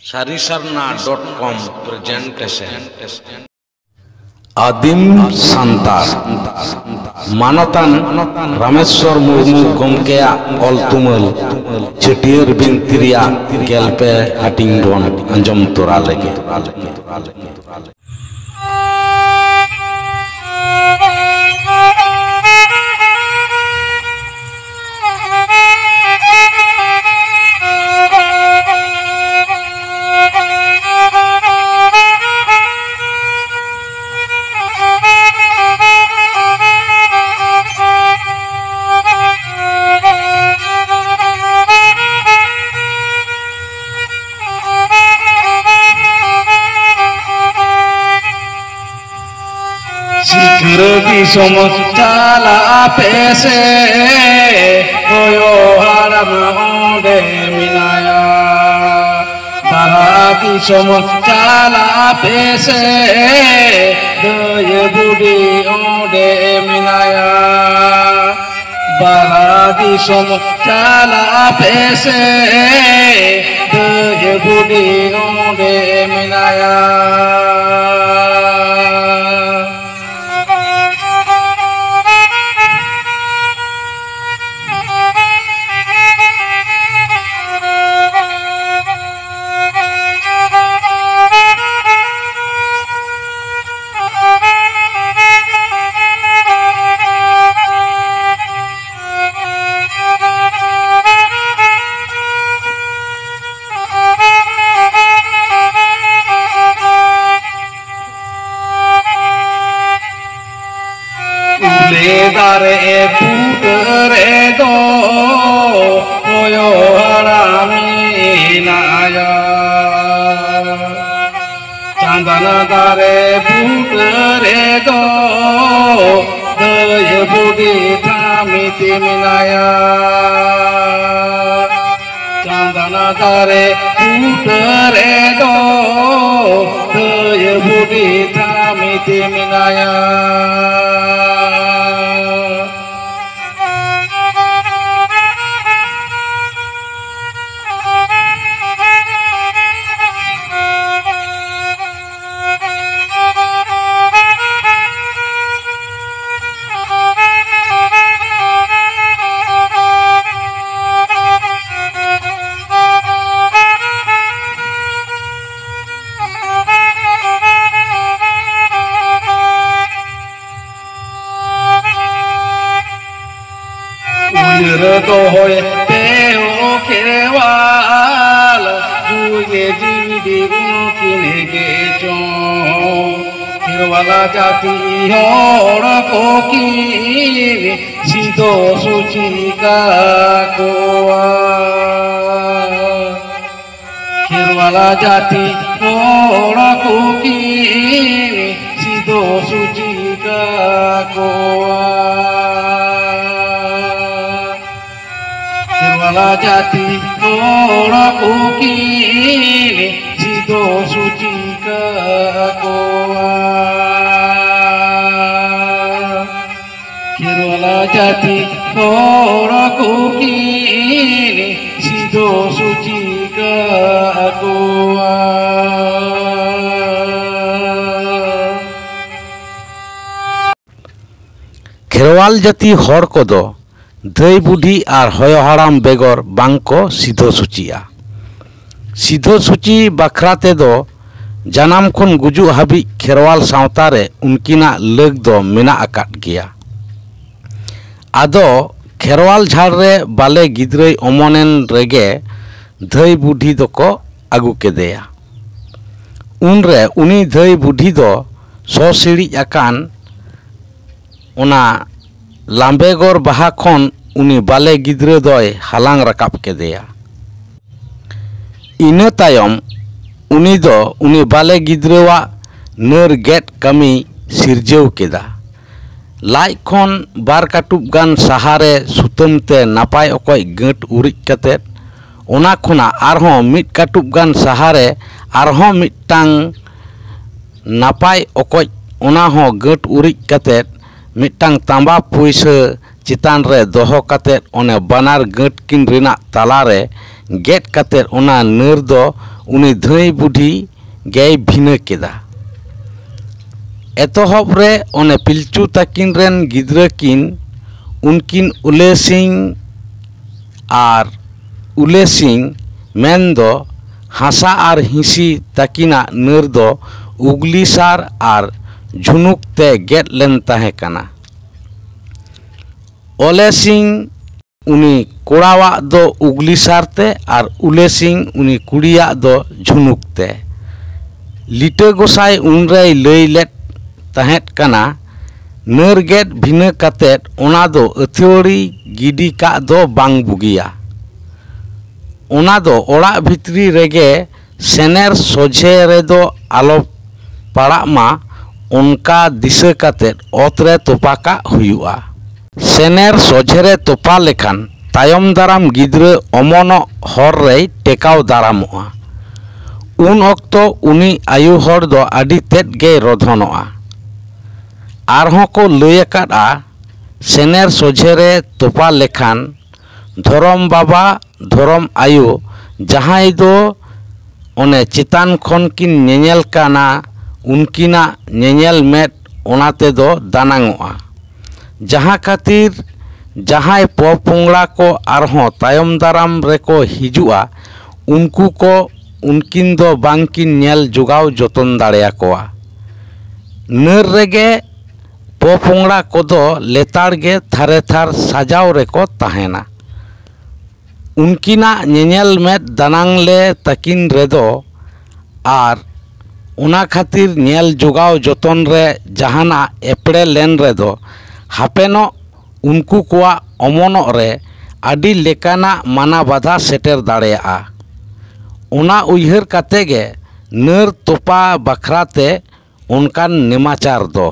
sarisarna.com presentation Adim Santar Manatan Rameswar Murmu Gomkea Oltumal Chetier Bintiria Gelpe Hatingdon Anjom Toralege Sikruti somotala pese Oyo harama onde minaya Barati somotala pese Doye budi onde minaya Barati somotala pese Doye budi onde minaya Dare putere do oyo harami naya Chandana dare putere do doye budi thamiti minaya Chandana dare putere do doye budi thamiti minaya Tohoy teo kewal juge jividi unkine gechon Kirwala jati hor kokini sido suchika koa Kirwala jati hor kokini sido suchika koa Kirwala jati ora kukini sido sucika koa Kirwala jati ora kukini sido sucika koa Kherwal jati hor kodo Dai budhi ar hoyo haram begor bangko sidho sucia. Sidho suci bakrate do janam khon guju habi kherwal sawtare unkina leg do mena akat gea. Ado kherwal jharre bale gidrei omonen rege dai budhi doko agu kedeya. Unre uni dai budhi do so siri akan ona Lambegor baha khon uni bale gidre doy halang rakap kedeya. Ina tayom uni do uni bale gidrewa ner get kami sirjeu keda. Lai khon bar katup gan sahare sutam te napay okoy gat urik katet ona khona arho mit katup gan sahare arho mitang napay okoy ona ho gat urik katet mitang tamba puisa चितान रे दोहो कते ओने बनार गट किन Rina तालारे gate काते ओना नर दो उनी धाई बुढ़ी गए भिना केदा। एतहब रे ओने पिलचू ताकिन रेन गिद्रा किन उनकिन उले सिंह आर उले सिंह मेन दो हासा आर हिसी ताकिना नर दो उगलीसार आर झुनुक ते गेट लेन ताहे काना। ओले सिंह उनी कोड़ावा दो उगलीसार ते आर उले सिंह उनी कुड़िया दो झुनुक ते। लिटा गोसाई उनरे लई लेट ताहेत काना नर गेट भिना कातेत ओना दो अथियोड़ी गिडी का दो बांग बुगिया। ओना दो ओड़ा भितरी रेगे सेनेर सोझे रे दो आलो पड़ा मा उनका दिशा कातेत ओतरे तोपाका हुयुआ। सेनेर सोझे रे तोपा लेखान तायम दाराम गिद्रा अमनो हर रे टेकाव दारामोआ। उन अक्तो उनी आयु हर दो आदि तेत गे रोधनोआ। आरहों को लय अकादा सेनेर सोझे रे तोपा लेखान धरम बाबा धरम आयु जहां दो ओने चितान खन किन नेनेल काना उनकिना नेनेल मेट ओनाते दो दानांगोआ। जहां खातिर जहां पोपोंगड़ा को आरहों तायम दाराम रेको हिजुआ उनको को उनकिन दो बांकिन नेल जुगाव जतन दाड़ेया कोआ। नर रेगे पोपोंगड़ा कोदो लेतार गे थारे थार साजाव रेको ताहेना। उनकिना नेनेल मेट दानांग ले तकिन रेदो आर उना खातिर नेल जुगाव जतन रे जहाना एपड़े लेन रेदो हापेनो उनको कोआ अमनो रे आदि लेकाना माना बाधा सेटर दाड़ेया। ओना उयहर काते गे नर तोपा बखराते उनकान नेमाचार दो।